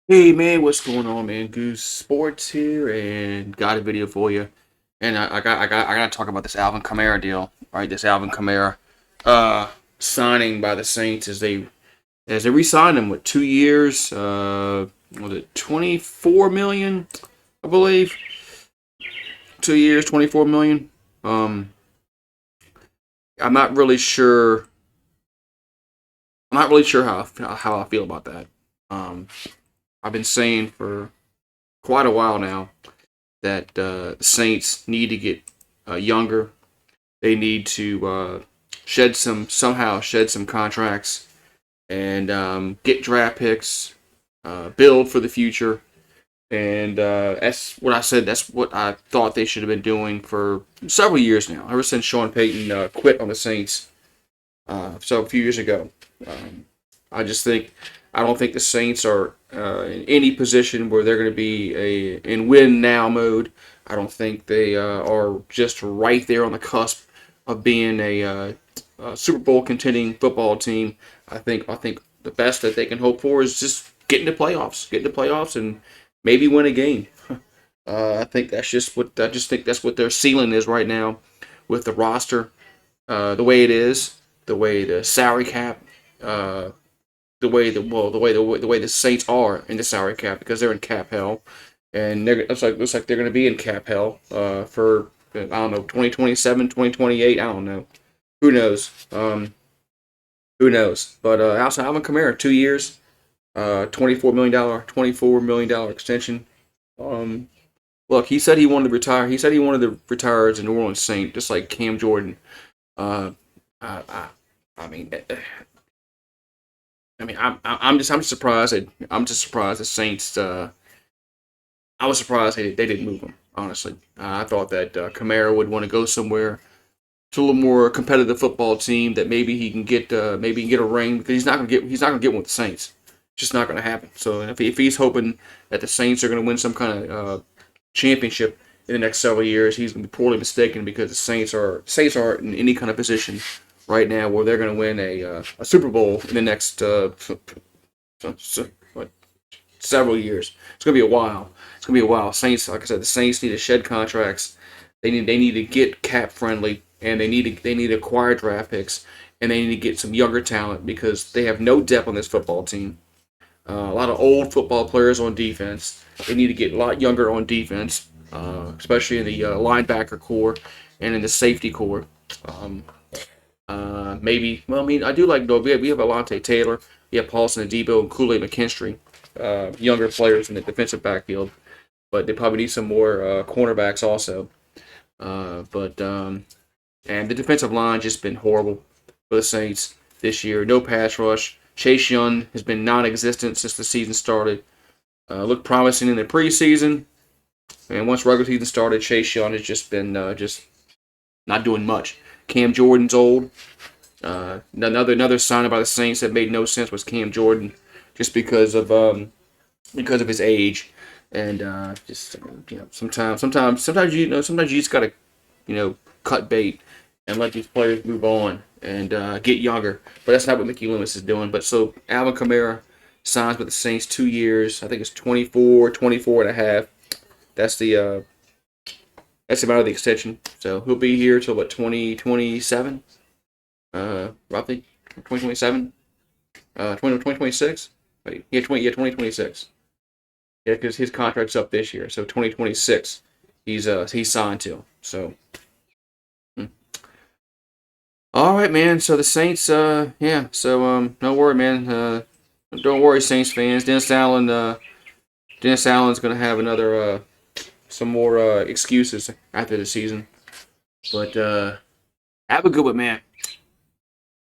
Hey man, what's going on, man? Goose Sports here, and got a video for you. And I gotta talk about this Alvin Kamara deal, right? This Alvin Kamara, uh, signing by the Saints as they re-signed him with 2 years. Was it 24 million? I believe 2 years, 24 million. Um, I'm not really sure. I'm not really sure how I feel about that. Um, I've been saying for quite a while now that the Saints need to get younger. They need to shed some contracts and get draft picks, build for the future. And that's what I said. That's what I thought they should have been doing for several years now. Ever since Sean Payton quit on the Saints, so a few years ago. Um, I just think I don't think the Saints are in any position where they're going to be in win now mode. I don't think they are just right there on the cusp of being a Super Bowl contending football team. I think the best that they can hope for is just get in the playoffs, and maybe win a game. I just think that's what their ceiling is right now, with the roster the way it is, the way the salary cap, uh, the way the Saints are in the salary cap, because they're in cap hell, and looks like they're going to be in cap hell for I don't know, 2027, 2028. I don't know. Who knows? Who knows? But also Alvin Kamara, 2 years, $24 million extension. Um, Look, he said he wanted to retire. He said he wanted to retire as a New Orleans Saint, just like Cam Jordan. Uh, I, I, I mean, I'm just surprised. I'm just surprised the Saints. I was surprised they didn't move him. Honestly, I thought that Kamara would want to go somewhere to a little more competitive football team that maybe he can get a ring, because he's not gonna get one with the Saints. It's just not gonna happen. So if he's hoping that the Saints are gonna win some kind of championship in the next several years, he's gonna be poorly mistaken, because the Saints aren't in any kind of position right now where they're gonna win a Super Bowl in the next what, several years. It's gonna be a while. It's gonna be a while. Saints, like I said, the Saints need to shed contracts. They need to get cap friendly, and they need to acquire draft picks, and they need to get some younger talent, because they have no depth on this football team. A lot of old football players on defense. They need to get a lot younger on defense, especially in the linebacker core and in the safety core. Um, Maybe. Well, I mean, I do like though. We have Alontae Taylor, we have Paulson Adebo, and Kool Aid McKinstry, younger players in the defensive backfield. But they probably need some more cornerbacks also. But And the defensive line just been horrible for the Saints this year. No pass rush. Chase Young has been non-existent since the season started. Looked promising in the preseason, and once regular season started, Chase Young has just been just not doing much. Cam Jordan's old. Another signing by the Saints that made no sense was Cam Jordan, just because of his age, and just sometimes sometimes you just gotta cut bait and let these players move on and get younger. But that's not what Mickey Loomis is doing. But so Alvin Kamara signs with the Saints 2 years. I think it's 24 and a half. That's that's the amount of the extension. So he'll be here till what, 2027, roughly 2027, 2026. Wait, yeah, 2026. Yeah, because his contract's up this year, so 2026. He's signed to. So. Hmm. All right, man. So the Saints, yeah. So don't worry, man. Don't worry, Saints fans. Dennis Allen's gonna have another some more excuses after the season. But have a good one, man.